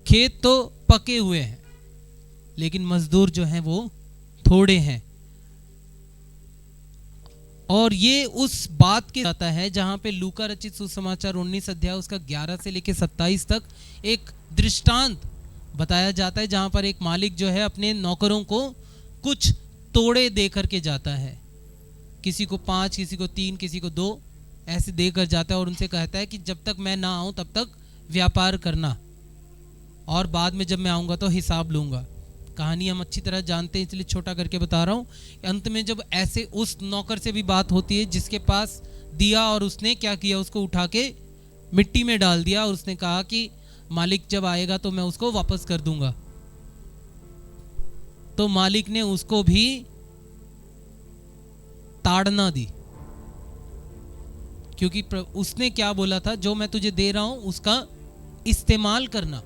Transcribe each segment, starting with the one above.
खेत तो पके हुए हैं लेकिन मजदूर जो हैं वो थोड़े हैं। और ये उस बात के जाता है जहां पे लूका रचित सुसमाचार 19 अध्याय उसका 11 से लेकर 27 तक एक दृष्टांत बताया जाता है, जहां पर एक मालिक जो है अपने नौकरों को कुछ तोड़े दे करके जाता है, किसी को 5, किसी को 3, किसी को 2 ऐसे देकर जाता है और उनसे कहता है कि जब तक मैं ना आऊं तब तक व्यापार करना और बाद में जब मैं आऊंगा तो हिसाब लूंगा। कहानी हम अच्छी तरह जानते हैं इसलिए छोटा करके बता रहा हूं। अंत में जब ऐसे उस नौकर से भी बात होती है जिसके पास दिया और उसने क्या किया, उसको उठा के मिट्टी में डाल दिया और उसने कहा कि मालिक जब आएगा तो मैं उसको वापस कर दूंगा। तो मालिक ने उसको भी ताड़ना दी, क्योंकि उसने क्या बोला था, जो मैं तुझे दे रहा हूं उसका इस्तेमाल करना।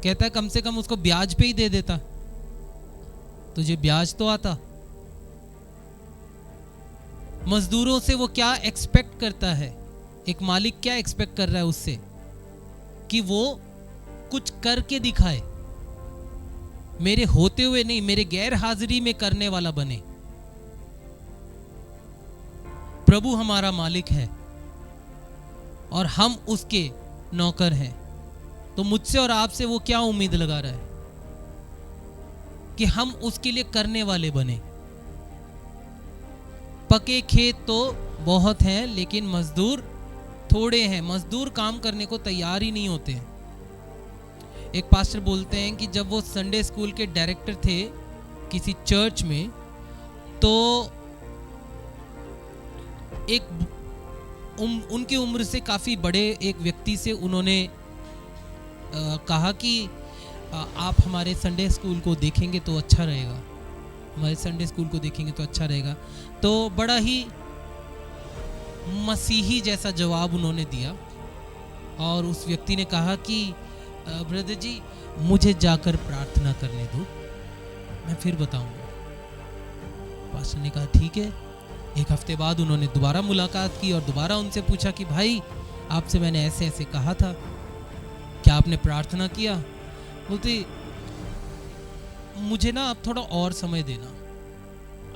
कहता है कम से कम उसको ब्याज पे ही दे देता, तुझे ब्याज तो आता। मजदूरों से वो क्या एक्सपेक्ट करता है, एक मालिक क्या एक्सपेक्ट कर रहा है उससे, कि वो कुछ करके दिखाए, मेरे होते हुए नहीं, मेरे गैर हाजिरी में करने वाला बने। प्रभु हमारा मालिक है और हम उसके नौकर हैं, तो मुझसे और आपसे वो क्या उम्मीद लगा रहा है कि हम उसके लिए करने वाले बने। पके खेत तो बहुत हैं लेकिन मजदूर थोड़े हैं, मजदूर काम करने को तैयार ही नहीं होते हैं। एक पास्टर बोलते हैं कि जब वो संडे स्कूल के डायरेक्टर थे किसी चर्च में, तो एक उनकी उम्र से काफी बड़े एक व्यक्ति से उन्होंने कहा कि आप हमारे संडे स्कूल को देखेंगे तो अच्छा रहेगा, हमारे संडे स्कूल को देखेंगे तो अच्छा रहेगा। तो बड़ा ही मसीही जैसा जवाब उन्होंने दिया और उस व्यक्ति ने कहा कि ब्रदर जी मुझे जाकर प्रार्थना करने दो, मैं फिर बताऊंगा। पास्टर ने कहा ठीक है। एक हफ्ते बाद उन्होंने दोबारा मुलाकात की और दोबारा उनसे पूछा कि भाई आपसे मैंने ऐसे ऐसे कहा था, क्या आपने प्रार्थना किया? बोलते मुझे ना आप थोड़ा और समय देना,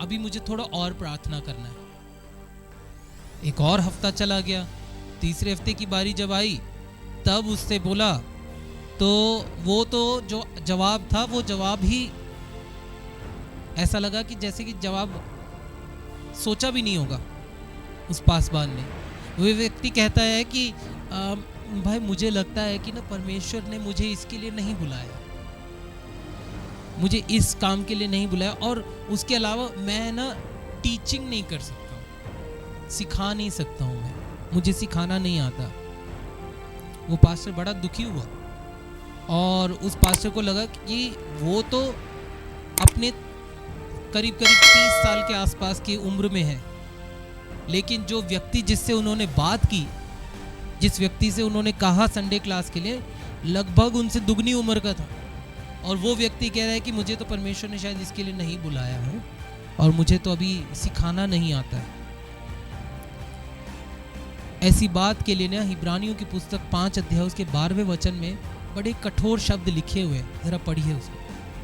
अभी मुझे थोड़ा और प्रार्थना करना है। एक और हफ्ता चला गया, तीसरे हफ्ते की बारी जब आई तब उससे बोला, तो वो तो जो जवाब था वो जवाब ही ऐसा लगा कि जैसे कि जवाब सोचा भी नहीं होगा उस पासवान ने। वो व्यक्ति कहता है कि भाई मुझे लगता है कि ना परमेश्वर ने मुझे इसके लिए नहीं बुलाया, मुझे इस काम के लिए नहीं बुलाया, और उसके अलावा मैं ना टीचिंग नहीं कर सकता हूँ, सिखा नहीं सकता हूँ, मैं मुझे सिखाना नहीं आता। वो पास्टर बड़ा दुखी हुआ और उस पास्टर को लगा कि वो तो अपने करीब करीब 30 साल के आसपास की उम्र में है, लेकिन जो व्यक्ति जिससे उन्होंने बात की, जिस व्यक्ति से उन्होंने कहा संडे क्लास के लिए, लगभग उनसे दुगनी उम्र का था। और वो व्यक्ति कह रहा है कि मुझे तो परमेश्वर ने शायद इसके लिए नहीं बुलाया है और मुझे तो अभी सिखाना नहीं आता है। ऐसी बात के लिए ना इब्रानियों की पुस्तक 5 अध्याय उसके 12वें वचन में बड़े कठोर शब्द लिखे हुए, जरा पढ़िए उसको।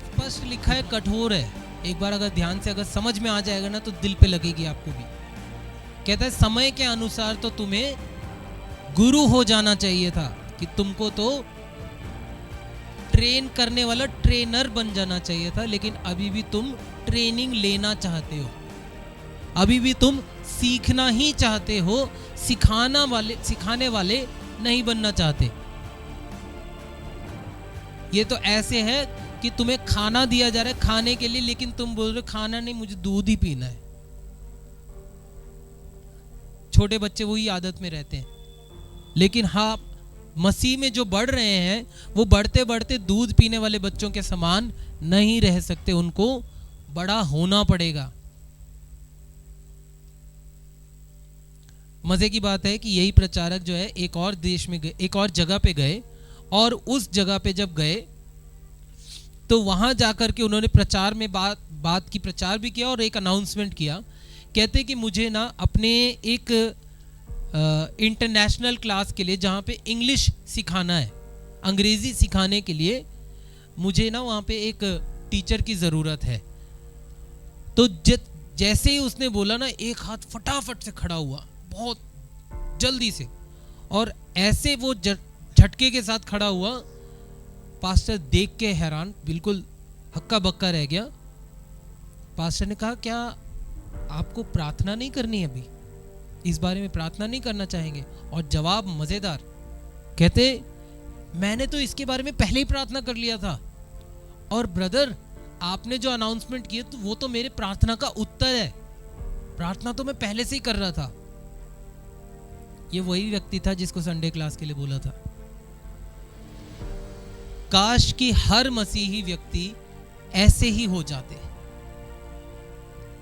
स्पष्ट लिखा है, कठोर है। एक बार अगर ध्यान से अगर समझ में आ जाएगा ना तो दिल पे लगेगी आपको भी। कहता है समय के अनुसार तो तुम्हें गुरु हो जाना चाहिए था, कि तुमको तो ट्रेन करने वाला ट्रेनर बन जाना चाहिए था, लेकिन अभी भी तुम ट्रेनिंग लेना चाहते हो, अभी भी तुम सीखना ही चाहते हो, सिखाने वाले नहीं बनना चाहते। ये तो ऐसे है कि तुम्हें खाना दिया जा रहा है खाने के लिए, लेकिन तुम बोल रहे खाना नहीं, मुझे दूध ही पीना है। छोटे बच्चे वही आदत में रहते हैं। लेकिन हाँ, मसीह में जो बढ़ रहे हैं वो बढ़ते बढ़ते दूध पीने वाले बच्चों के समान नहीं रह सकते, उनको बड़ा होना पड़ेगा। मजे की बात है कि यही प्रचारक जो है एक और देश में गए, एक और जगह पे गए, और उस जगह पे जब गए तो वहां जाकर के उन्होंने प्रचार में बात की, प्रचार भी किया और एक अनाउंसमेंट किया। कहते कि मुझे ना अपने एक इंटरनेशनल क्लास के लिए जहाँ पे इंग्लिश सिखाना है, अंग्रेजी सिखाने के लिए मुझे ना वहाँ पे एक टीचर की ज़रूरत है। तो जैसे ही उसने बोला ना, एक हाथ फटाफट से खड़ा हुआ, बहुत जल्दी से, और ऐसे वो झटके के साथ खड़ा हुआ। पास्टर देख के हैरान, बिल्कुल हक्का बक्का रह गया। पास्टर ने कहा, क्या आपको प्रार्थना नहीं करनी अभी? इस बारे में प्रार्थना नहीं करना चाहेंगे? और जवाब मजेदार, कहते मैंने तो इसके बारे में पहले ही प्रार्थना कर लिया था, और ब्रदर आपने जो अनाउंसमेंट किया तो वो तो मेरे प्रार्थना का उत्तर है। प्रार्थना तो मैं पहले से ही कर रहा था। ये वही व्यक्ति था जिसको संडे क्लास के लिए बोला था। काश कि हर मसीही व्यक्ति ऐसे ही हो जाते,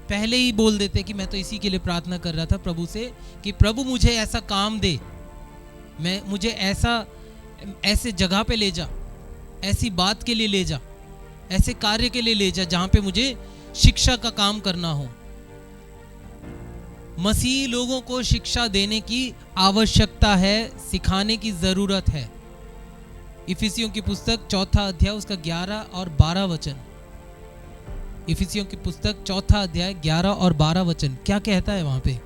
पहले ही बोल देते कि मैं तो इसी के लिए प्रार्थना कर रहा था प्रभु से कि प्रभु मुझे ऐसा काम दे, मुझे ऐसे जगह पे ले जा, ऐसी बात के लिए ले जा, ऐसे कार्य के लिए ले जा जहां पे मुझे शिक्षा का काम करना हो। मसीही लोगों को शिक्षा देने की आवश्यकता है, सिखाने की जरूरत है। इफिसियों की पुस्तक 4 अध्याय उसका 11 और 12 वचन। इफिसियों की पुस्तक 4 अध्याय 11 और 12 वचन क्या कहता है वहां पे?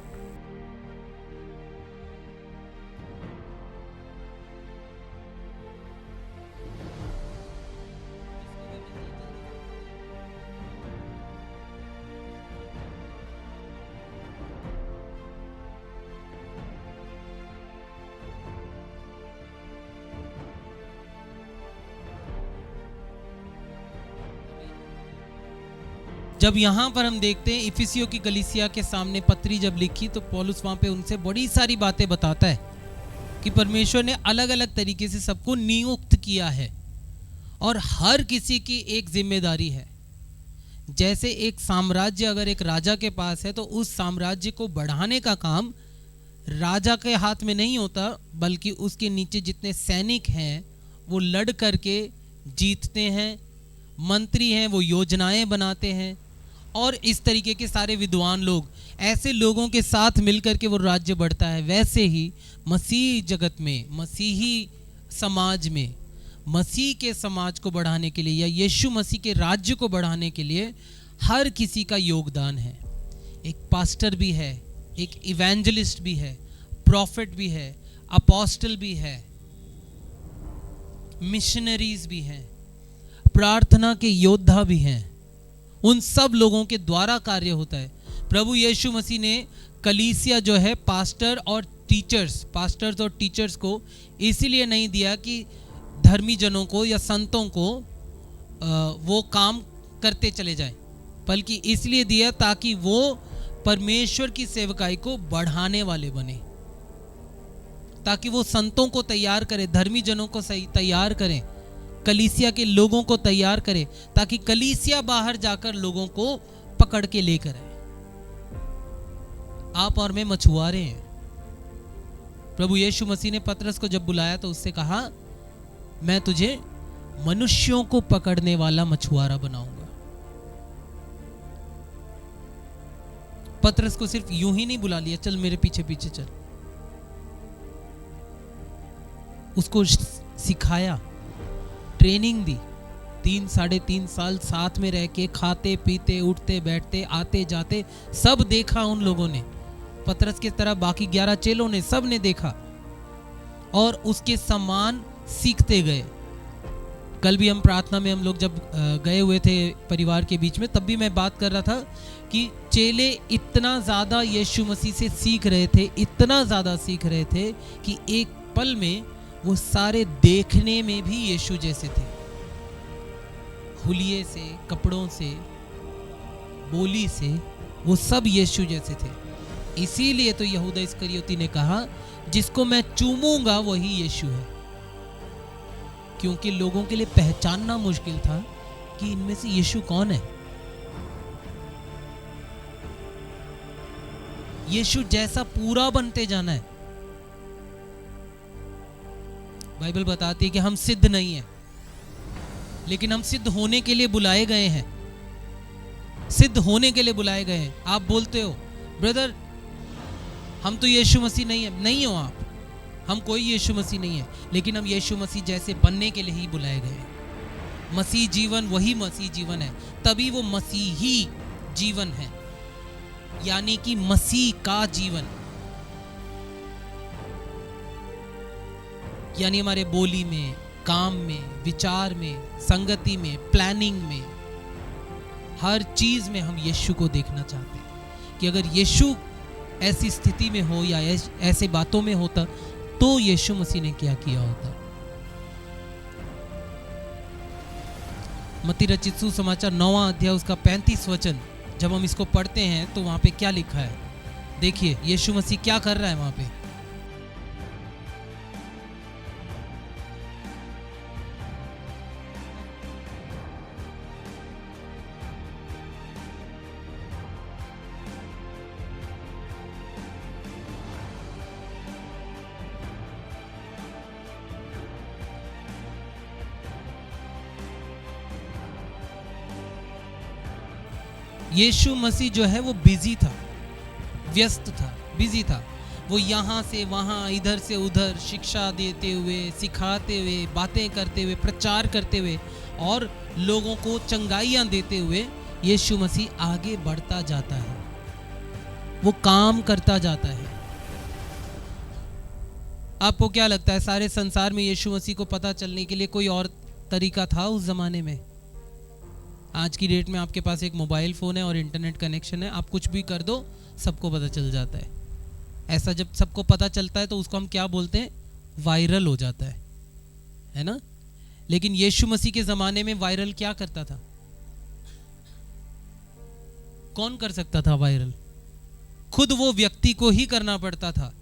जब यहां पर हम देखते हैं इफिसियों की कलीसिया के सामने पत्री जब लिखी, तो पौलुस वहां पे उनसे बड़ी सारी बातें बताता है कि परमेश्वर ने अलग अलग तरीके से सबको नियुक्त किया है और हर किसी की एक जिम्मेदारी है। जैसे एक साम्राज्य अगर एक राजा के पास है तो उस साम्राज्य को बढ़ाने का काम राजा के हाथ में नहीं होता, बल्कि उसके नीचे जितने सैनिक हैं वो लड़ करके जीतते हैं, मंत्री हैं वो योजनाएं बनाते हैं, और इस तरीके के सारे विद्वान लोग, ऐसे लोगों के साथ मिलकर के वो राज्य बढ़ता है। वैसे ही मसीही जगत में, मसीही समाज में, मसीह के समाज को बढ़ाने के लिए या यीशु मसीह के राज्य को बढ़ाने के लिए हर किसी का योगदान है। एक पास्टर भी है, एक इवेंजलिस्ट भी है, प्रॉफिट भी है, अपोस्टल भी है, मिशनरीज भी हैं, प्रार्थना के योद्धा भी हैं। उन सब लोगों के द्वारा कार्य होता है। प्रभु यीशु मसीह ने कलीसिया जो है पास्टर्स और टीचर्स को इसीलिए नहीं दिया कि धर्मी जनों को या संतों को वो काम करते चले जाएं, बल्कि इसलिए दिया ताकि वो परमेश्वर की सेवकाई को बढ़ाने वाले बने, ताकि वो संतों को तैयार करें, धर्मी जनों को तैयार करें, कलीसिया के लोगों को तैयार करें, ताकि कलीसिया बाहर जाकर लोगों को पकड़ के लेकर आए। आप और मैं मछुआरे हैं। प्रभु यीशु मसीह ने पतरस को जब बुलाया तो उससे कहा, मैं तुझे मनुष्यों को पकड़ने वाला मछुआरा बनाऊंगा। पतरस को सिर्फ यूं ही नहीं बुला लिया, चल मेरे पीछे पीछे चल। उसको सिखाया, ट्रेनिंग दी। 3-3.5 साल साथ में रह के खाते पीते उठते बैठते आते जाते सब देखा उन लोगों ने। पतरस की तरह बाकी 11 चेलों ने, सब ने देखा और उसके समान सीखते गए। कल भी हम प्रार्थना में हम लोग जब गए हुए थे परिवार के बीच में, तब भी मैं बात कर रहा था कि चेले इतना ज़्यादा यीशु मसीह से सीख रहे थे, इतना ज़्यादा सीख रहे थे कि एक पल में वो सारे देखने में भी यीशु जैसे थे। हुलिये से, कपड़ों से, बोली से, वो सब यीशु जैसे थे। इसीलिए तो यहूदा इस्करियोती ने कहा, जिसको मैं चूमूंगा वही यीशु है, क्योंकि लोगों के लिए पहचानना मुश्किल था कि इनमें से यीशु कौन है। यीशु जैसा पूरा बनते जाना है। बाइबल बताती है कि हम सिद्ध नहीं हैं, लेकिन हम सिद्ध होने के लिए बुलाए गए हैं। सिद्ध होने के लिए बुलाए गए हैं। आप बोलते हो ब्रदर हम तो यीशु मसीह नहीं है, नहीं हो आप, हम कोई यीशु मसीह नहीं है, लेकिन हम यीशु मसीह जैसे बनने के लिए ही बुलाए गए हैं। मसीह जीवन वही मसीह जीवन है, तभी वो मसीही जीवन है, यानी कि मसीह का जीवन। यानी हमारे बोली में, काम में, विचार में, संगति में, प्लानिंग में, हर चीज में हम यीशु को देखना चाहते हैं कि अगर यीशु ऐसी स्थिति में हो या ऐसे बातों में होता तो यीशु मसीह ने क्या किया होता। मत्ती रचित सुसमाचार 9वां अध्याय उसका 35 वचन जब हम इसको पढ़ते हैं तो वहां पे क्या लिखा है, देखिए यीशु मसीह क्या कर रहा है वहां पे। यीशु मसीह जो है वो बिजी था, व्यस्त था, बिजी था। वो यहाँ से वहाँ, इधर से उधर शिक्षा देते हुए, सिखाते हुए, बातें करते हुए, प्रचार करते हुए और लोगों को चंगाइयाँ देते हुए यीशु मसीह आगे बढ़ता जाता है, वो काम करता जाता है। आपको क्या लगता है सारे संसार में यीशु मसीह को पता चलने के लिए कोई और तरीका था उस जमाने में? आज की डेट में आपके पास एक मोबाइल फ़ोन है और इंटरनेट कनेक्शन है, आप कुछ भी कर दो सबको पता चल जाता है। ऐसा जब सबको पता चलता है तो उसको हम क्या बोलते हैं? वायरल हो जाता है ना। लेकिन यीशु मसीह के ज़माने में वायरल क्या करता था? कौन कर सकता था वायरल? खुद वो व्यक्ति को ही करना पड़ता था।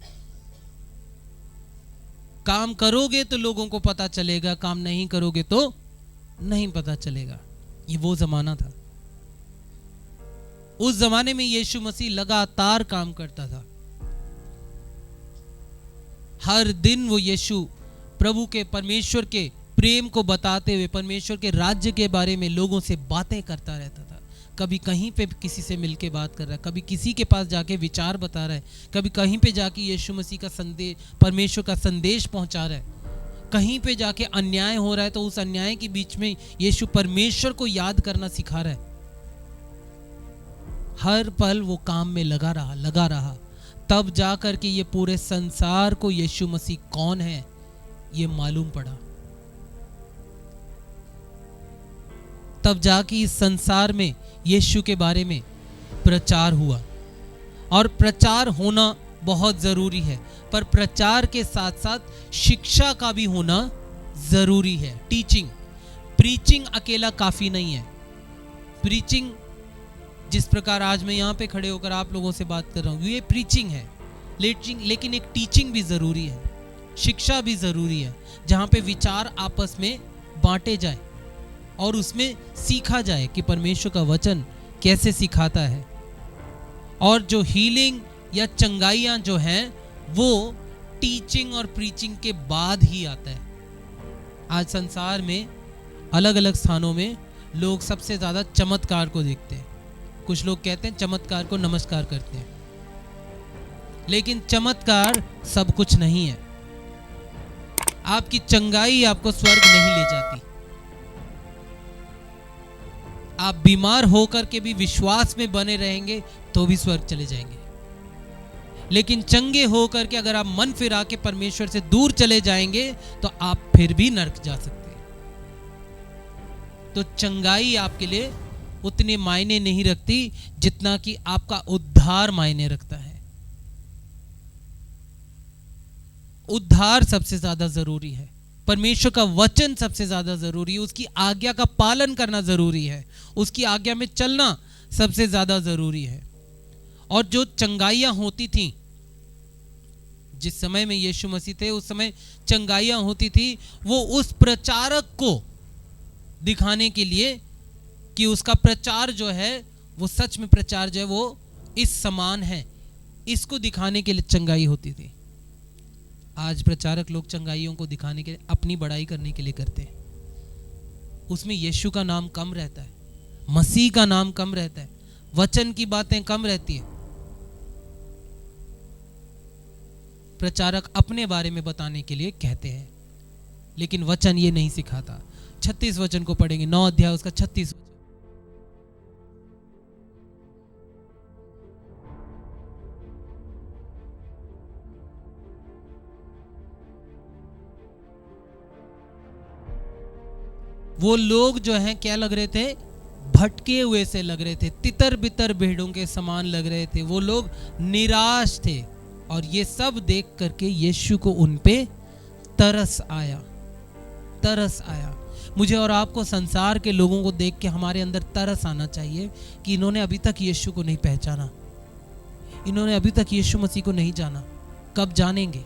काम करोगे तो लोगों को पता चलेगा, काम नहीं करोगे तो नहीं पता चलेगा। ये वो जमाना था। उस जमाने में यीशु मसीह लगातार काम करता था। हर दिन वो यीशु प्रभु के, परमेश्वर के प्रेम को बताते हुए, परमेश्वर के राज्य के बारे में लोगों से बातें करता रहता था। कभी कहीं पे किसी से मिलके बात कर रहा है, कभी किसी के पास जाके विचार बता रहा है, कभी कहीं पे जाके यीशु मसीह का संदेश, परमेश्वर का संदेश पहुंचा रहा है। कहीं पे जाके अन्याय हो रहा है तो उस अन्याय के बीच में यीशु परमेश्वर को याद करना सिखा रहा है। हर पल वो काम में लगा रहा। तब जाकर के ये पूरे संसार को यीशु मसीह कौन है ये मालूम पड़ा। तब जाके इस संसार में यीशु के बारे में प्रचार हुआ। और प्रचार होना बहुत जरूरी है, पर प्रचार के साथ साथ शिक्षा का भी होना जरूरी है। टीचिंग, प्रीचिंग अकेला काफी नहीं है। प्रीचिंग जिस प्रकार आज मैं यहाँ पे खड़े होकर आप लोगों से बात कर रहा हूँ, ये प्रीचिंग है। लेकिन एक टीचिंग भी जरूरी है, शिक्षा भी जरूरी है, जहाँ पे विचार आपस में बांटे जाए और उसमें सीखा जाए कि परमेश्वर का वचन कैसे सिखाता है। और जो हीलिंग या चंगाइयाँ जो हैं वो टीचिंग और प्रीचिंग के बाद ही आता है। आज संसार में अलग अलग स्थानों में लोग सबसे ज़्यादा चमत्कार को देखते हैं। कुछ लोग कहते हैं चमत्कार को नमस्कार करते हैं, लेकिन चमत्कार सब कुछ नहीं है। आपकी चंगाई आपको स्वर्ग नहीं ले जाती। आप बीमार होकर के भी विश्वास में बने रहेंगे तो भी स्वर्ग चले जाएंगे। लेकिन चंगे होकर के अगर आप मन फिरा के परमेश्वर से दूर चले जाएंगे तो आप फिर भी नरक जा सकते हैं। तो चंगाई आपके लिए उतने मायने नहीं रखती जितना कि आपका उद्धार मायने रखता है। उद्धार सबसे ज्यादा जरूरी है। परमेश्वर का वचन सबसे ज्यादा जरूरी है। उसकी आज्ञा का पालन करना जरूरी है। उसकी आज्ञा में चलना सबसे ज्यादा जरूरी है। और जो चंगाइयां होती थी जिस समय में यीशु मसीह थे, उस समय चंगाइयां होती थी, वो उस प्रचारक को दिखाने के लिए कि उसका प्रचार जो है वो सच में प्रचार जो है वो इस समान है, इसको दिखाने के लिए चंगाई होती थी। आज प्रचारक लोग चंगाइयों को दिखाने के लिए, अपनी बड़ाई करने के लिए करते हैं। उसमें यीशु का नाम कम रहता है, मसीह का नाम कम रहता है, वचन की बातें कम रहती है। प्रचारक अपने बारे में बताने के लिए कहते हैं, लेकिन वचन ये नहीं सिखाता। 36 वचन को पढ़ेंगे, 9 अध्याय उसका 36 वचन। वो लोग जो हैं क्या लग रहे थे, भटके हुए से लग रहे थे, तितर बितर भेड़ों के समान लग रहे थे। वो लोग निराश थे और ये सब देख करके यीशु को उन पे तरस आया, तरस आया। मुझे और आपको संसार के लोगों को देख के हमारे अंदर तरस आना चाहिए कि इन्होंने अभी तक यीशु को नहीं पहचाना, इन्होंने अभी तक यीशु मसीह को नहीं जाना। कब जानेंगे,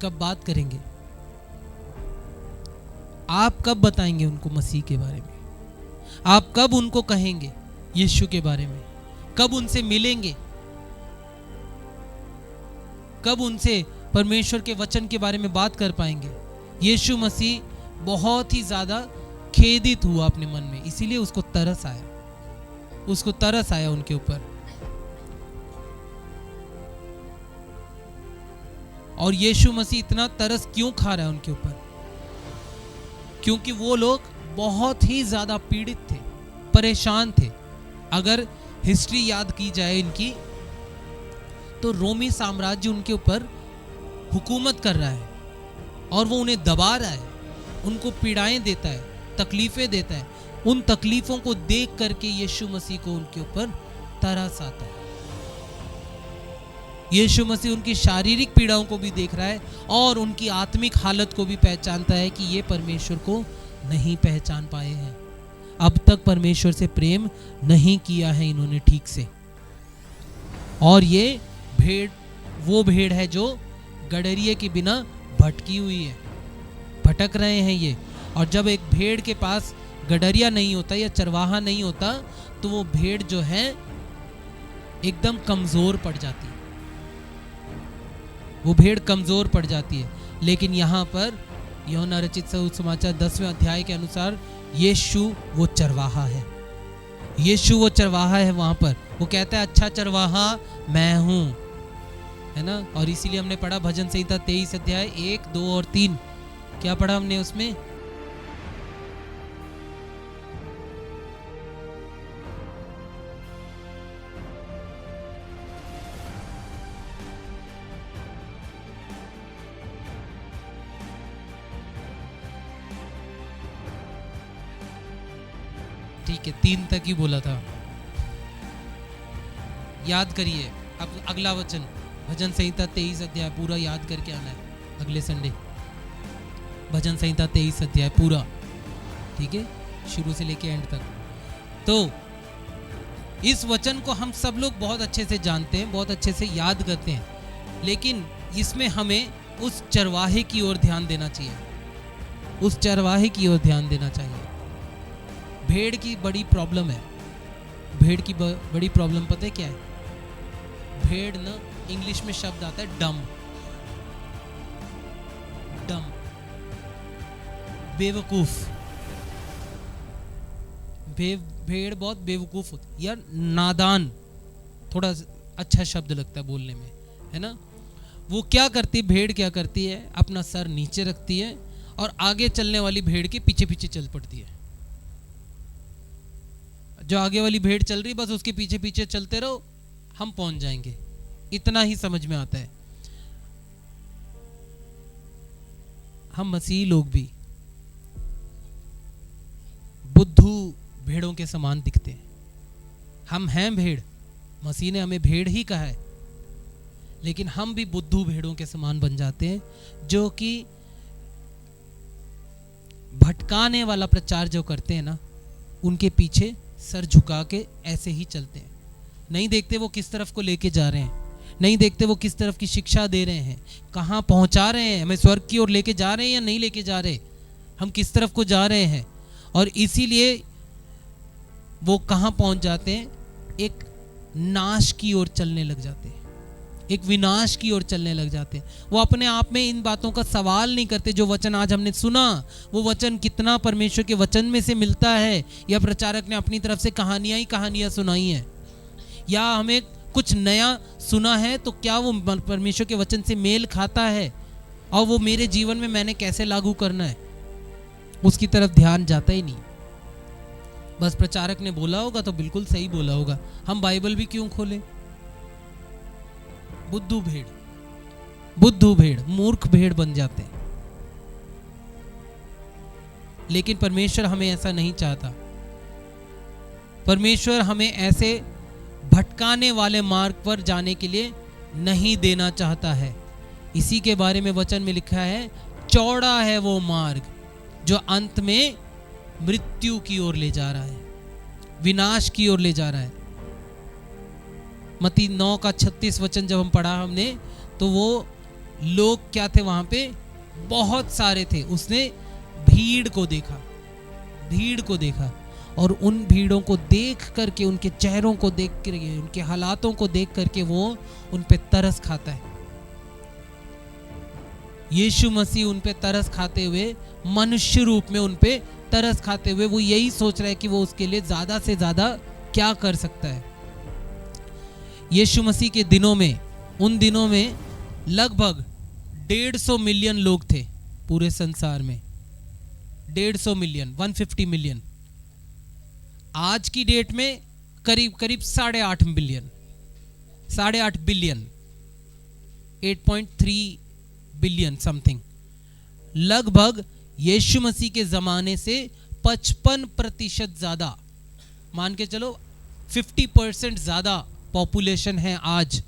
कब बात करेंगे, आप कब बताएंगे उनको मसीह के बारे में, आप कब उनको कहेंगे यीशु के बारे में, कब उनसे मिलेंगे, कब उनसे परमेश्वर के वचन के बारे में बात कर पाएंगे। यीशु मसीह बहुत ही ज्यादा खेदित हुआ अपने मन में, इसीलिए उसको तरस आया, उसको तरस आया उनके ऊपर। और यीशु मसीह इतना तरस क्यों खा रहा है उनके ऊपर? क्योंकि वो लोग बहुत ही ज्यादा पीड़ित थे, परेशान थे। अगर हिस्ट्री याद की जाए इनकी, तो रोमी साम्राज्य उनके ऊपर हुकूमत कर रहा है और वो उन्हें दबा रहा है, उनको पीड़ाएं देता है, तकलीफें देता है। उन तकलीफों को देख करके यीशु मसीह को उनके ऊपर तरस आता है। यीशु मसीह उनकी शारीरिक पीड़ाओं को भी देख रहा है और उनकी आत्मिक हालत को भी पहचानता है कि ये परमेश्वर को नहीं पहचान पाए हैं, अब तक परमेश्वर से प्रेम नहीं किया है इन्होंने ठीक से। और ये भेड़ वो भेड़ है जो गडरिये के बिना भटकी हुई है, भटक रहे हैं ये। और जब एक भेड़ के पास गडरिया नहीं होता या चरवाहा नहीं होता, तो वो भेड़ जो है एकदम कमजोर पड़ जाती है, वो भेड़ कमजोर पड़ जाती है। लेकिन यहाँ पर यूहन्ना रचित सुसमाचार 10वें अध्याय के अनुसार यीशु वो चरवाहा है, यीशु वो चरवाहा है। वहां पर वो कहता है अच्छा चरवाहा मैं हूं, है ना। और इसीलिए हमने पढ़ा भजन संहिता 23 अध्याय 1, 2 और 3। क्या पढ़ा हमने उसमें? ठीक है, 3 तक ही बोला था, याद करिए। अब अगला वचन भजन संहिता 23 अध्याय पूरा याद करके आना है अगले संडे। भजन संहिता 23 अध्याय पूरा, ठीक है, शुरू से लेके एंड तक। तो इस वचन को हम सब लोग बहुत अच्छे से जानते हैं, बहुत अच्छे से याद करते हैं, लेकिन इसमें हमें उस चरवाहे की ओर ध्यान देना चाहिए, उस चरवाहे की ओर ध्यान देना चाहिए। भेड़ की बड़ी प्रॉब्लम है, भेड़ की बड़ी प्रॉब्लम पता है क्या है? भेड़ ना इंग्लिश में शब्द आता है डम, डम, बेवकूफ। भेड़ बहुत बेवकूफ होती या नादान, थोड़ा अच्छा शब्द लगता है बोलने में, है ना। वो क्या करती है, भेड़ क्या करती है, अपना सर नीचे रखती है और आगे चलने वाली भेड़ के पीछे पीछे चल पड़ती है। जो आगे वाली भेड़ चल रही बस उसके पीछे पीछे चलते रहो, हम पहुंच जाएंगे, इतना ही समझ में आता है। हम मसीही लोग भी बुद्धू भेड़ों के समान दिखते हैं। हम हैं भेड़, मसीह ने हमें भेड़ ही कहा है, लेकिन हम भी बुद्धू भेड़ों के समान बन जाते हैं, जो कि भटकाने वाला प्रचार जो करते हैं ना, उनके पीछे सर झुका के ऐसे ही चलते हैं। नहीं देखते वो किस तरफ को लेके जा रहे हैं, नहीं देखते वो किस तरफ की शिक्षा दे रहे हैं, कहाँ पहुंचा रहे हैं, हमें स्वर्ग की ओर लेके जा रहे हैं या नहीं लेके जा रहे, हम किस तरफ को जा रहे हैं। और इसीलिए वो कहाँ पहुंच जाते हैं, एक नाश की ओर चलने लग जाते हैं, एक विनाश की ओर चलने लग जाते हैं। वो अपने आप में इन बातों का सवाल नहीं करते। जो वचन आज हमने सुना, वो वचन कितना परमेश्वर के वचन में से मिलता है, या प्रचारक ने अपनी तरफ से कहानियां ही कहानियां सुनाई हैं, या हमें कुछ नया सुना है तो क्या वो परमेश्वर के वचन से मेल खाता है और वो मेरे जीवन में मैंने कैसे लागू करना है, उसकी तरफ ध्यान जाता ही नहीं। बस प्रचारक ने बोला होगा तो बिल्कुल सही बोला होगा, हम बाइबल भी क्यों खोलें। बुद्धू भेड़ मूर्ख भेड़ बन जाते हैं। लेकिन परमेश्वर हमें ऐसा नहीं चाहता। परमेश्वर हमें ऐसे भटकाने वाले मार्ग पर जाने के लिए नहीं देना चाहता है। इसी के बारे में वचन में लिखा है, चौड़ा है वो मार्ग जो अंत में मृत्यु की ओर ले जा रहा है, विनाश की ओर ले जा रहा है। मत्ती 9 का 36 वचन जब हम पढ़ा हमने, तो वो लोग क्या थे वहां पे, बहुत सारे थे। उसने भीड़ को देखा और उन भीड़ों को देख करके, उनके चेहरों को देख करके, उनके हालातों को देख करके वो उन पे तरस खाता है। यीशु मसीह उन पे तरस खाते हुए, मनुष्य रूप में उन पे तरस खाते हुए, वो यही सोच रहा है कि वो उसके लिए ज्यादा से ज्यादा क्या कर सकता है। यीशु मसीह के दिनों में, उन दिनों में लगभग 150 मिलियन लोग थे पूरे संसार में। 150 मिलियन, 150 मिलियन। आज की डेट में करीब 8.5 बिलियन, 8.5 बिलियन, 8.3 बिलियन समथिंग। लगभग यीशु मसीह के जमाने से 55% ज्यादा, मान के चलो 50% ज्यादा पॉपुलेशन है आज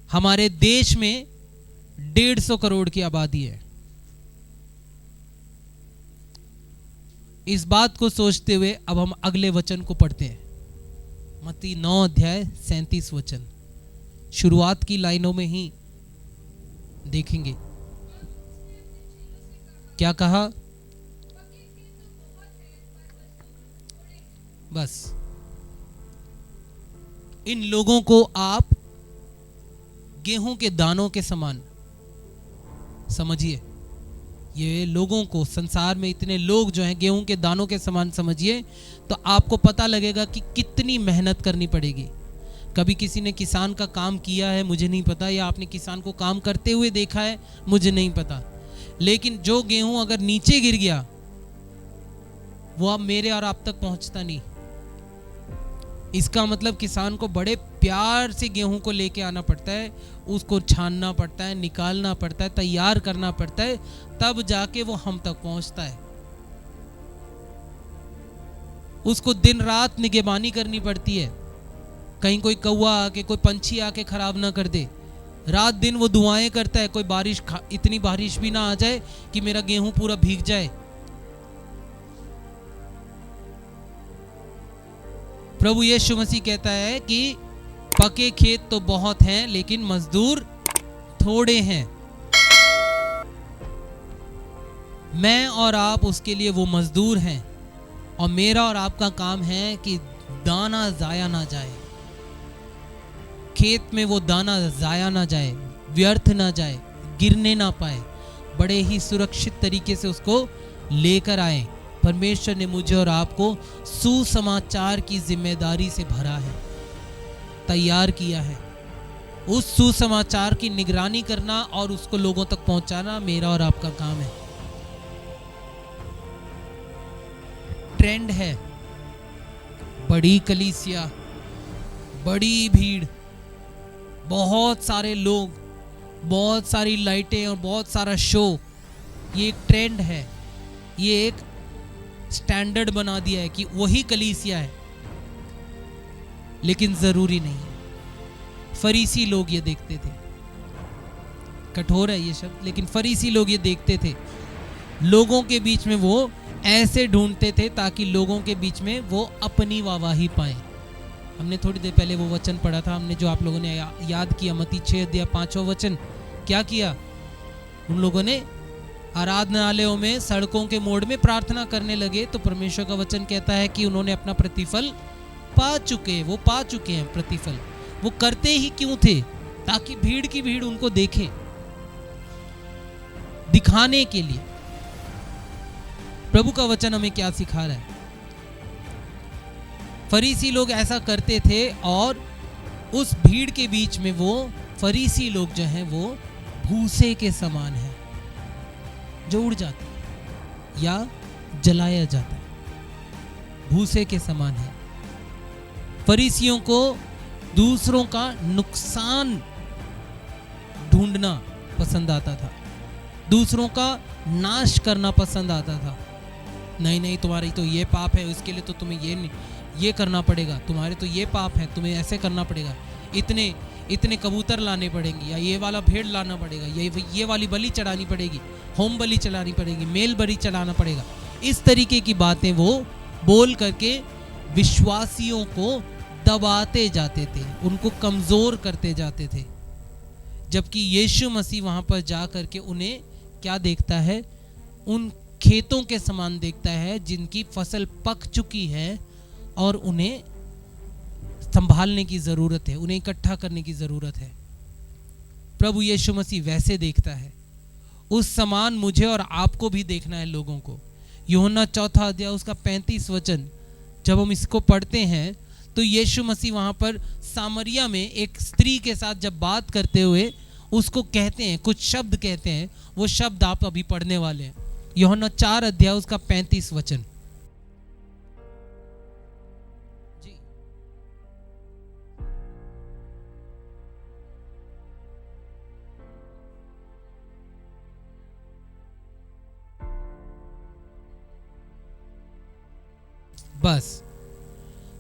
हमारे देश में। 150 करोड़ की आबादी है। इस बात को सोचते हुए अब हम अगले वचन को पढ़ते हैं। मत्ती 9 अध्याय 37 वचन, शुरुआत की लाइनों में ही देखेंगे क्या कहा। बस इन लोगों को आप गेहूं के दानों के समान समझिए। ये लोगों को, संसार में इतने लोग जो हैं, गेहूं के दानों के समान समझिए, तो आपको पता लगेगा कि कितनी मेहनत करनी पड़ेगी। कभी किसी ने किसान का काम किया है मुझे नहीं पता, या आपने किसान को काम करते हुए देखा है मुझे नहीं पता, लेकिन जो गेहूं अगर नीचे गिर गया वो अब मेरे और आप तक पहुंचता नहीं। इसका मतलब किसान को बड़े प्यार से गेहूं को लेके आना पड़ता है, उसको छानना पड़ता है, निकालना पड़ता है, तैयार करना पड़ता है, तब जाके वो हम तक पहुंचता है। उसको दिन रात निगहबानी करनी पड़ती है, कहीं कोई कौवा आके, कोई पंछी आके खराब ना कर दे। रात दिन वो दुआएं करता है, कोई बारिश, इतनी बारिश भी ना आ जाए कि मेरा गेहूं पूरा भीग जाए। प्रभु यीशु मसीह कहता है कि पके खेत तो बहुत हैं लेकिन मजदूर थोड़े हैं। मैं और आप उसके लिए वो मजदूर हैं, और मेरा और आपका काम है कि दाना जाया ना जाए, खेत में वो दाना जाया ना जाए, व्यर्थ ना जाए, गिरने ना पाए, बड़े ही सुरक्षित तरीके से उसको लेकर आए। परमेश्वर ने मुझे और आपको सुसमाचार की जिम्मेदारी से भरा है, तैयार किया है। उस सुसमाचार की निगरानी करना और उसको लोगों तक पहुंचाना मेरा और आपका काम है। ट्रेंड है बड़ी कलीसिया, बड़ी भीड़, बहुत सारे लोग, बहुत सारी लाइटें और बहुत सारा शो। ये एक ट्रेंड है, ये एक स्टैंडर्ड बना दिया है कि वही कलीसिया है, लेकिन जरूरी नहीं है। फरीसी लोग ये देखते थे, कठोर है ये शब्द, लेकिन फरीसी लोग ये देखते थे, लोगों के बीच में वो ऐसे ढूंढते थे ताकि लोगों के बीच में वो अपनी वाहवाही पाए। हमने थोड़ी देर पहले वो वचन पढ़ा था, हमने जो आप लोगों ने याद किया, मत्ती 6 अध्याय 5वां वचन। क्या किया उन लोगों ने? आराधनालयों में, सड़कों के मोड़ में प्रार्थना करने लगे। तो परमेश्वर का वचन कहता है कि उन्होंने अपना प्रतिफल पा चुके, वो पा चुके हैं प्रतिफल। वो करते ही क्यों थे? ताकि भीड़ की भीड़ उनको देखे, दिखाने के लिए। प्रभु का वचन हमें क्या सिखा रहा है? फरीसी लोग ऐसा करते थे और उस भीड़ के बीच में वो फरीसी लोग जो हैं वो भूसे के समान हैं जो उड़ जाते हैं या जलाया जाता है, भूसे के समान है। फरीसियों को दूसरों का नुकसान ढूंढना पसंद आता था, दूसरों का नाश करना पसंद आता था। नहीं नहीं, तुम्हारी तो ये पाप है, इसके लिए तो तुम्हें ये करना पड़ेगा, तुम्हारे तो ये पाप है, तुम्हें ऐसे करना पड़ेगा, इतने कबूतर लाने पड़ेंगे, या ये वाला भेड़ लाना पड़ेगा, ये वाली बलि चढ़ानी पड़ेगी, होम बलि चढ़ानी पड़ेगी, मेल बलि चढ़ाना पड़ेगा। इस तरीके की बातें वो बोल करके विश्वासियों को दबाते जाते थे, उनको कमजोर करते जाते थे। जबकि यीशु मसीह वहां पर जा करके उन्हें क्या देखता है? उन खेतों के समान देखता है जिनकी फसल पक चुकी है और उन्हें संभालने की जरूरत है, उन्हें इकट्ठा करने की जरूरत है। प्रभु यीशु मसीह वैसे देखता है। उस समान मुझे और आपको भी देखना है लोगों को। यूहन्ना 4 अध्याय उसका 35 वचन जब हम इसको पढ़ते हैं तो यीशु मसीह वहां पर सामरिया में एक स्त्री के साथ जब बात करते हुए उसको कहते हैं, कुछ शब्द कहते हैं, वो शब्द आप अभी पढ़ने वाले हैं। यूहन्ना 4 अध्याय उसका 35 वचन। जी बस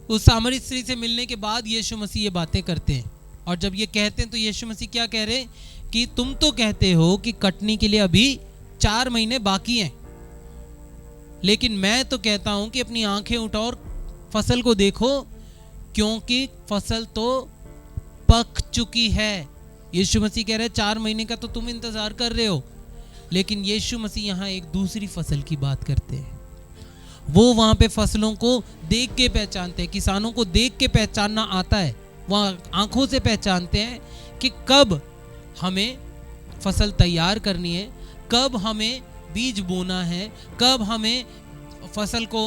उस सामरी स्त्री से मिलने के बाद यीशु मसीह ये बातें करते हैं, और जब ये कहते हैं तो यीशु मसीह क्या कह रहे हैं कि तुम तो कहते हो कि कटनी के लिए अभी 4 महीने बाकी हैं, लेकिन मैं तो कहता हूं कि अपनी आंखें उठाओ और फसल को देखो, क्योंकि फसल तो पक चुकी है। यीशु मसीह कह रहे हैं 4 महीने का तो तुम इंतजार कर रहे हो, लेकिन यीशु मसीह यहां एक दूसरी फसल की बात करते हैं। वो वहां पे फसलों को देख के पहचानते हैं, किसानों को देख के पहचानना आता है, वह आंखों से पहचानते हैं कि कब हमें फसल तैयार करनी है, कब हमें बीज बोना है, कब हमें फसल को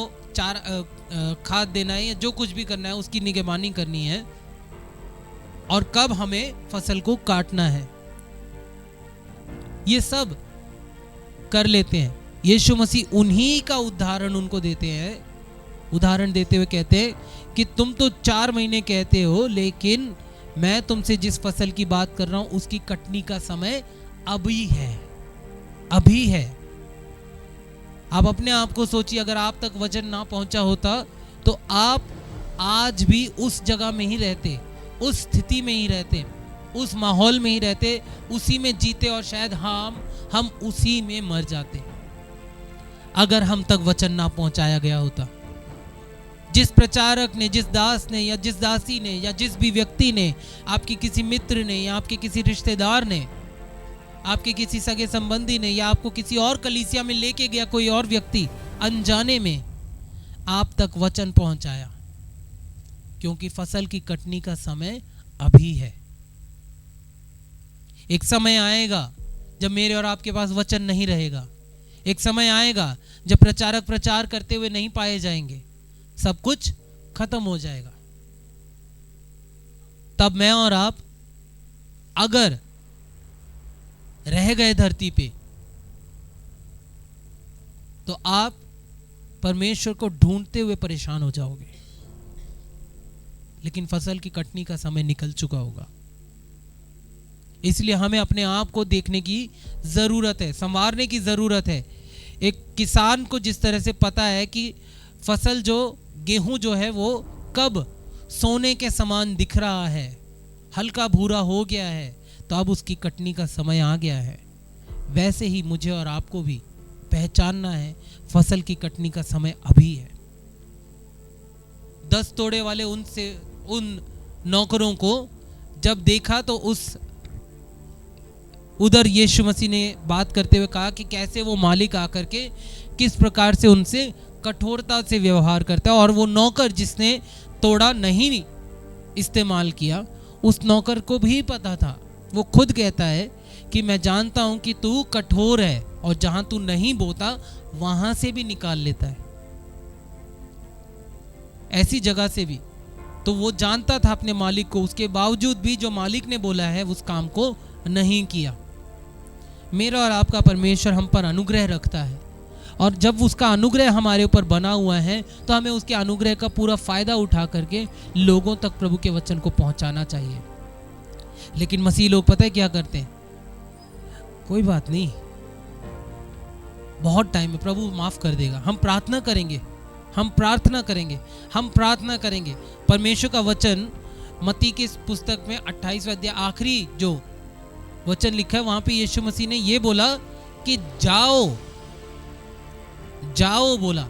खाद देना है या जो कुछ भी करना है उसकी निगरानी करनी है, और कब हमें फसल को काटना है। ये सब कर लेते हैं। यीशु मसीह उन्हीं का उदाहरण उनको देते हैं, उदाहरण देते हुए कहते हैं कि तुम तो 4 महीने कहते हो, लेकिन मैं तुमसे जिस फसल की बात कर रहा हूं उसकी कटनी का समय अभी है, अभी है। आप अपने आप को सोचिए, अगर आप तक वचन ना पहुंचा होता तो आप आज भी उस जगह में ही रहते, उस स्थिति में ही रहते, उस माहौल में ही रहते, उसी में जीते, और शायद हम उसी में मर जाते अगर हम तक वचन ना पहुंचाया गया होता। जिस प्रचारक ने, जिस दास ने या जिस दासी ने या जिस भी व्यक्ति ने, आपके किसी मित्र ने या आपके किसी रिश्तेदार ने, आपके किसी सगे संबंधी ने, या आपको किसी और कलीसिया में लेके गया कोई और व्यक्ति, अनजाने में आप तक वचन पहुंचाया, क्योंकि फसल की कटनी का समय अभी है। एक समय आएगा जब मेरे और आपके पास वचन नहीं रहेगा। एक समय आएगा जब प्रचारक प्रचार करते हुए नहीं पाए जाएंगे, सब कुछ खत्म हो जाएगा। तब मैं और आप अगर रह गए धरती पे तो आप परमेश्वर को ढूंढते हुए परेशान हो जाओगे, लेकिन फसल की कटनी का समय निकल चुका होगा। इसलिए हमें अपने आप को देखने की जरूरत है, संवारने की जरूरत है। एक किसान को जिस तरह से पता है कि फसल जो गेहूं जो है वो कब सोने के समान दिख रहा है, हल्का भूरा हो गया है, तो अब उसकी कटनी का समय आ गया है, वैसे ही मुझे और आपको भी पहचानना है फसल की कटनी का समय अभी है। 10 तोड़े वाले उन नौकरों को जब देखा तो उधर यीशु मसीह ने बात करते हुए कहा कि कैसे वो मालिक आकर के किस प्रकार से उनसे कठोरता से व्यवहार करता है, और वो नौकर जिसने तोड़ा नहीं इस्तेमाल किया, उस नौकर को भी पता था। वो खुद कहता है कि मैं जानता हूं कि तू कठोर है और जहां तू नहीं बोता वहां से भी निकाल लेता है। ऐसी जगह से भी, तो वो जानता था अपने मालिक को, उसके बावजूद भी जो मालिक ने बोला है उस काम को नहीं किया। मेरा और आपका परमेश्वर हम पर अनुग्रह रखता है, और जब उसका अनुग्रह हमारे ऊपर बना हुआ है तो हमें उसके अनुग्रह का पूरा फायदा उठा करके लोगों तक प्रभु के वचन को पहुंचाना चाहिए। लेकिन मसीह लोग पता है क्या करते हैं? कोई बात नहीं, बहुत टाइम है, प्रभु माफ कर देगा, हम प्रार्थना करेंगे, हम प्रार्थना करेंगे, हम प्रार्थना करेंगे। परमेश्वर का वचन मत्ती की पुस्तक में 28वां अध्याय आखिरी जो वचन लिखा है वहां पे यीशु मसीह ने ये बोला कि जाओ जाओ बोला।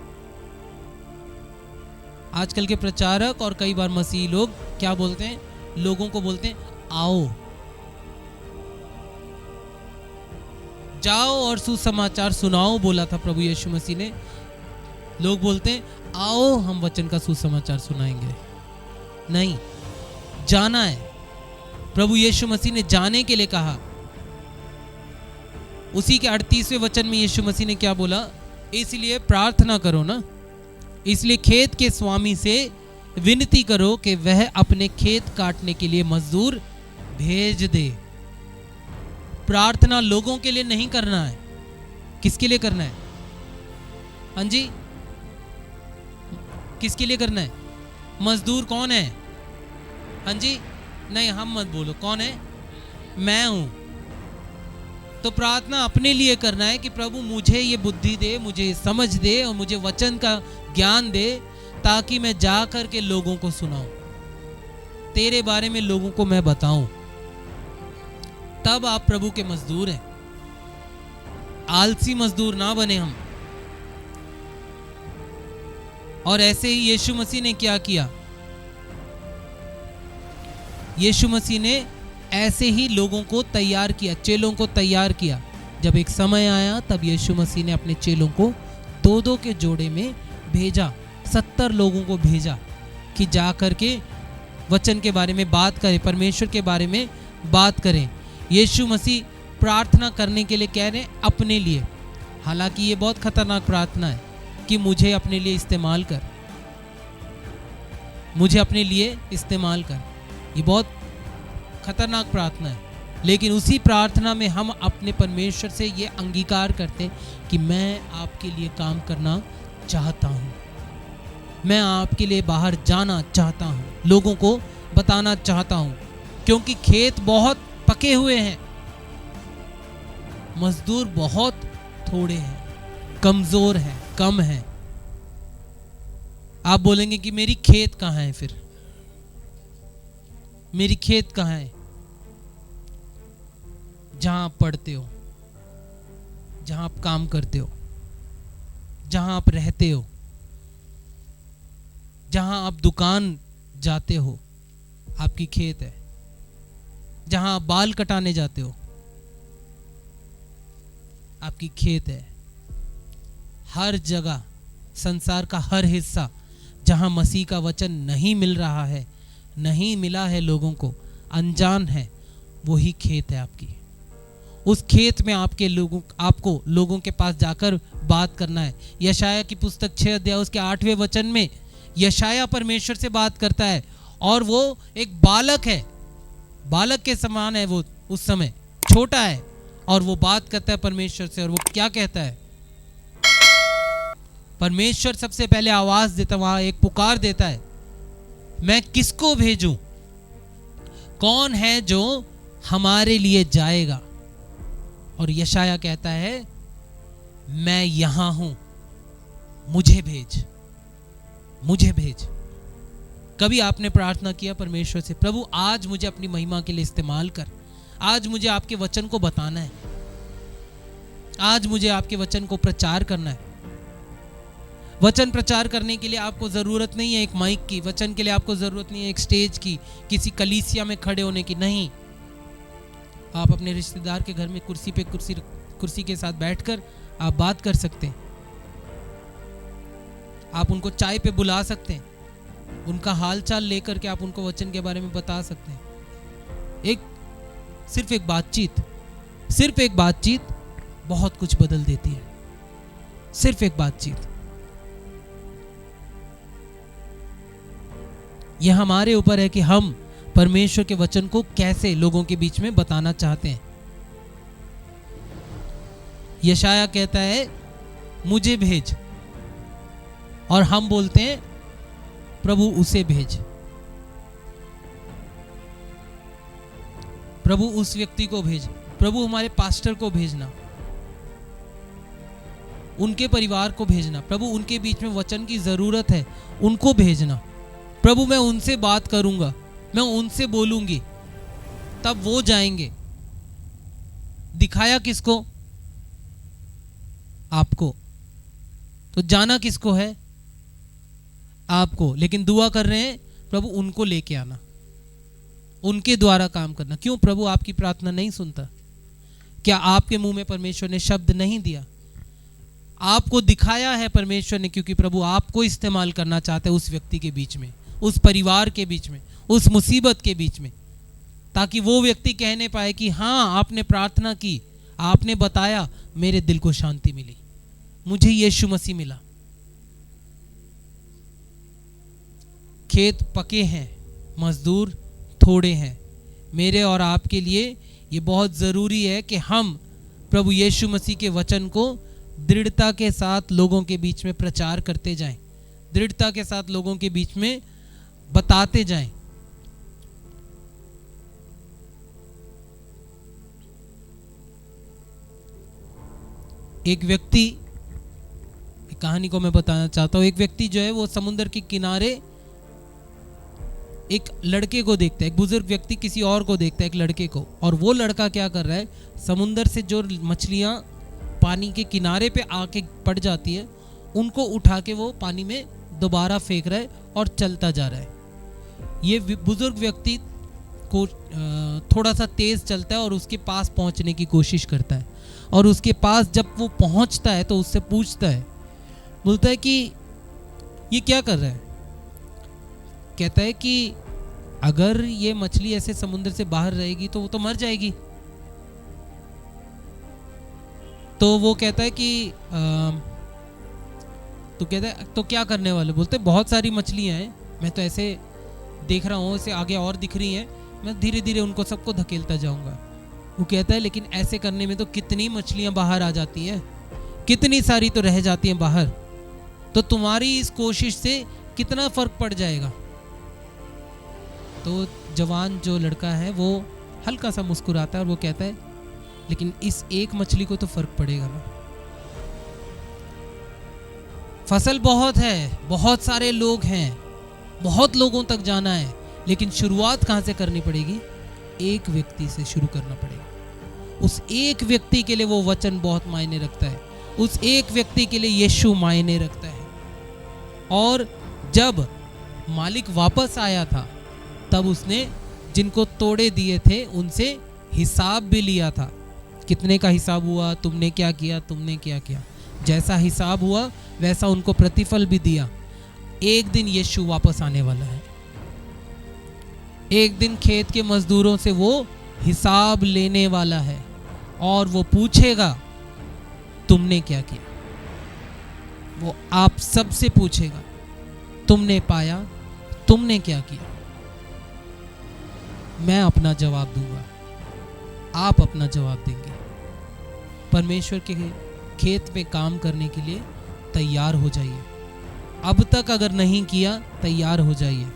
आजकल के प्रचारक और कई बार मसीही लोग क्या बोलते हैं? लोगों को बोलते हैं आओ, जाओ और सुसमाचार सुनाओ बोला था प्रभु यीशु मसीह ने। लोग बोलते हैं आओ हम वचन का सुसमाचार सुनाएंगे। नहीं, जाना है। प्रभु यीशु मसीह ने जाने के लिए कहा। उसी के 38वें वचन में यीशु मसीह ने क्या बोला? इसलिए प्रार्थना करो ना, इसलिए खेत के स्वामी से विनती करो कि वह अपने खेत काटने के लिए मजदूर भेज दे। प्रार्थना लोगों के लिए नहीं करना है, किसके लिए करना है? हाँ जी, किसके लिए करना है? मजदूर कौन है? हाँ जी, नहीं हम मत बोलो, कौन है? मैं हूं। तो प्रार्थना अपने लिए करना है कि प्रभु मुझे ये बुद्धि दे, मुझे समझ दे और मुझे वचन का ज्ञान दे, ताकि मैं जा कर के लोगों को सुनाऊं, तेरे बारे में लोगों को मैं बताऊं। तब आप प्रभु के मजदूर हैं। आलसी मजदूर ना बने हम। और ऐसे ही यीशु मसीह ने क्या किया? यीशु मसीह ने ऐसे ही लोगों को तैयार किया, चेलों को तैयार किया। जब एक समय आया तब यीशु मसीह ने अपने चेलों को 2-2 के जोड़े में भेजा, 70 लोगों को भेजा कि जा करके वचन के बारे में बात करें, परमेश्वर के बारे में बात करें। यीशु मसीह प्रार्थना करने के लिए कह रहे हैं अपने लिए। हालांकि ये बहुत खतरनाक प्रार्थना है कि मुझे अपने लिए इस्तेमाल कर, मुझे अपने लिए इस्तेमाल कर। ये बहुत खतरनाक प्रार्थना है। लेकिन उसी प्रार्थना में हम अपने परमेश्वर से ये अंगीकार करते हैं कि मैं आपके लिए काम करना चाहता हूँ, मैं आपके लिए बाहर जाना चाहता हूँ, लोगों को बताना चाहता हूँ, क्योंकि खेत बहुत पके हुए हैं, मजदूर बहुत थोड़े हैं, कमजोर हैं, कम हैं। आप बोलेंगे कि मेरी खेत कहाँ है? फिर मेरी खेत कहाँ है? जहां आप पढ़ते हो, जहां आप काम करते हो, जहां आप रहते हो, जहां आप दुकान जाते हो, आपकी खेत है। जहां आप बाल कटाने जाते हो, आपकी खेत है। हर जगह, संसार का हर हिस्सा जहां मसीह का वचन नहीं मिल रहा है, नहीं मिला है, लोगों को अनजान है, वही खेत है आपकी। उस खेत में आपको लोगों के पास जाकर बात करना है। यशाया की पुस्तक 6 अध्याय उसके 8वें वचन में यशाया परमेश्वर से बात करता है, और वो एक बालक है, बालक के समान है। वो उस समय छोटा है और वो बात करता है परमेश्वर से। और वो क्या कहता है? परमेश्वर सबसे पहले आवाज देता, वहां एक पुकार देता है, मैं किसको भेजूं? कौन है जो हमारे लिए जाएगा? और यशाया कहता है, मैं यहां हूं, मुझे भेज, मुझे भेज। कभी आपने प्रार्थना किया परमेश्वर से, प्रभु आज मुझे अपनी महिमा के लिए इस्तेमाल कर, आज मुझे आपके वचन को बताना है, आज मुझे आपके वचन को प्रचार करना है। वचन प्रचार करने के लिए आपको जरूरत नहीं है एक माइक की, वचन के लिए आपको जरूरत नहीं है एक स्टेज की, किसी कलीसिया में खड़े होने की। नहीं, आप अपने रिश्तेदार के घर में कुर्सी के साथ बैठकर आप बात कर सकते हैं। आप उनको चाय पे बुला सकते हैं, उनका हालचाल लेकर के आप उनको वचन के बारे में बता सकते हैं। सिर्फ एक बातचीत बहुत कुछ बदल देती है। सिर्फ एक बातचीत। यह हमारे ऊपर है कि हम परमेश्वर के वचन को कैसे लोगों के बीच में बताना चाहते हैं। यशाया कहता है मुझे भेज, और हम बोलते हैं प्रभु उसे भेज। प्रभु उस व्यक्ति को भेज, प्रभु हमारे पास्टर को भेजना, उनके परिवार को भेजना, प्रभु उनके बीच में वचन की जरूरत है उनको भेजना, प्रभु मैं उनसे बात करूंगा, मैं उनसे बोलूंगी, तब वो जाएंगे। दिखाया किसको? आपको। तो जाना किसको है? आपको। लेकिन दुआ कर रहे हैं प्रभु उनको लेके आना, उनके द्वारा काम करना। क्यों प्रभु आपकी प्रार्थना नहीं सुनता? क्या आपके मुंह में परमेश्वर ने शब्द नहीं दिया? आपको दिखाया है परमेश्वर ने, क्योंकि प्रभु आपको इस्तेमाल करना चाहते हैं उस व्यक्ति के बीच में, उस परिवार के बीच में, उस मुसीबत के बीच में, ताकि वो व्यक्ति कहने पाए कि हाँ आपने प्रार्थना की, आपने बताया, मेरे दिल को शांति मिली, मुझे यीशु मसीह मिला। खेत पके हैं, मजदूर थोड़े हैं। मेरे और आपके लिए ये बहुत ज़रूरी है कि हम प्रभु यीशु मसीह के वचन को दृढ़ता के साथ लोगों के बीच में प्रचार करते जाएं, दृढ़ता के साथ लोगों के बीच में बताते जाएं। एक व्यक्ति, एक कहानी को मैं बताना चाहता हूँ। एक व्यक्ति जो है वो समुद्र के किनारे एक लड़के को देखता है, एक बुजुर्ग व्यक्ति किसी और को देखता है, एक लड़के को, और वो लड़का क्या कर रहा है, समुद्र से जो मछलियाँ पानी के किनारे पे आके पड़ जाती है उनको उठा के वो पानी में दोबारा फेंक रहा है और चलता जा रहा है। ये बुजुर्ग व्यक्ति को थोड़ा सा तेज चलता है और उसके पास पहुंचने की कोशिश करता है, और उसके पास जब वो पहुंचता है तो उससे पूछता है, बोलता है कि ये क्या कर रहा है? कहता है कि अगर ये मछली ऐसे समुद्र से बाहर रहेगी तो वो तो मर जाएगी। तो वो कहता है कि तो कहता है तो क्या करने वाले? बोलते बहुत सारी मछलियां हैं, मैं तो ऐसे देख रहा हूँ, इसे आगे और दिख रही हैं, मैं धीरे धीरे उनको सबको धकेलता जाऊंगा। वो कहता है लेकिन ऐसे करने में तो कितनी मछलियां बाहर आ जाती हैं, कितनी सारी तो रह जाती हैं बाहर, तो तुम्हारी इस कोशिश से कितना फर्क पड़ जाएगा? तो जवान जो लड़का है वो हल्का सा मुस्कुराता है और वो कहता है लेकिन इस एक मछली को तो फर्क पड़ेगा ना। फसल बहुत है, बहुत सारे लोग हैं, बहुत लोगों तक जाना है, लेकिन शुरुआत कहाँ से करनी पड़ेगी? एक व्यक्ति से शुरू करना पड़ेगा। उस एक व्यक्ति के लिए वो वचन बहुत मायने रखता है, उस एक व्यक्ति के लिए यीशु मायने रखता है। और जब मालिक वापस आया था तब उसने जिनको तोड़े दिए थे उनसे हिसाब भी लिया था। कितने का हिसाब हुआ, तुमने क्या किया, तुमने क्या किया। जैसा हिसाब हुआ वैसा उनको प्रतिफल भी दिया। एक दिन यीशु वापस आने वाला है, एक दिन खेत के मजदूरों से वो हिसाब लेने वाला है और वो पूछेगा तुमने क्या किया। वो आप सबसे पूछेगा तुमने पाया, तुमने क्या किया। मैं अपना जवाब दूंगा, आप अपना जवाब देंगे। परमेश्वर के खेत में काम करने के लिए तैयार हो जाइए। अब तक अगर नहीं किया तैयार हो जाइए।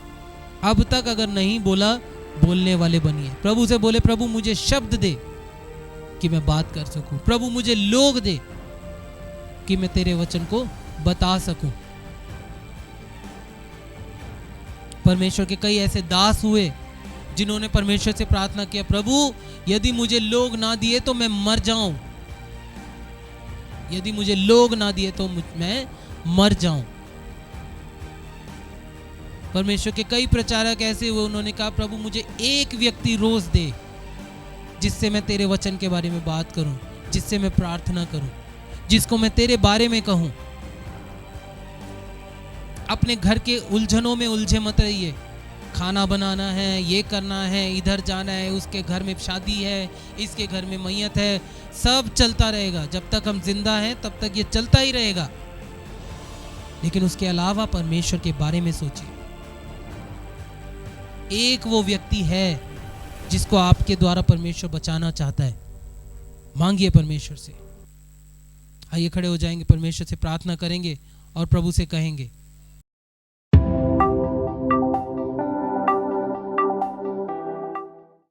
अब तक अगर नहीं बोला, बोलने वाले बनिए। प्रभु से बोले प्रभु मुझे शब्द दे कि मैं बात कर सकूं, प्रभु मुझे लोग दे कि मैं तेरे वचन को बता सकूं। परमेश्वर के कई ऐसे दास हुए जिन्होंने परमेश्वर से प्रार्थना किया, प्रभु यदि मुझे लोग ना दिए तो मैं मर जाऊं, यदि मुझे लोग ना दिए तो मैं मर जाऊं। परमेश्वर के कई प्रचारक ऐसे हुए, उन्होंने कहा प्रभु मुझे एक व्यक्ति रोज दे जिससे मैं तेरे वचन के बारे में बात करूं, जिससे मैं प्रार्थना करूं, जिसको मैं तेरे बारे में कहूं। अपने घर के उलझनों में उलझे मत रहिए। खाना बनाना है, ये करना है, इधर जाना है, उसके घर में शादी है, इसके घर में मैयत है, सब चलता रहेगा। जब तक हम जिंदा हैं तब तक ये चलता ही रहेगा। लेकिन उसके अलावा परमेश्वर के बारे में सोचिए। एक वो व्यक्ति है जिसको आपके द्वारा परमेश्वर बचाना चाहता है। मांगिए परमेश्वर से। आइए खड़े हो जाएंगे, परमेश्वर से प्रार्थना करेंगे और प्रभु से कहेंगे,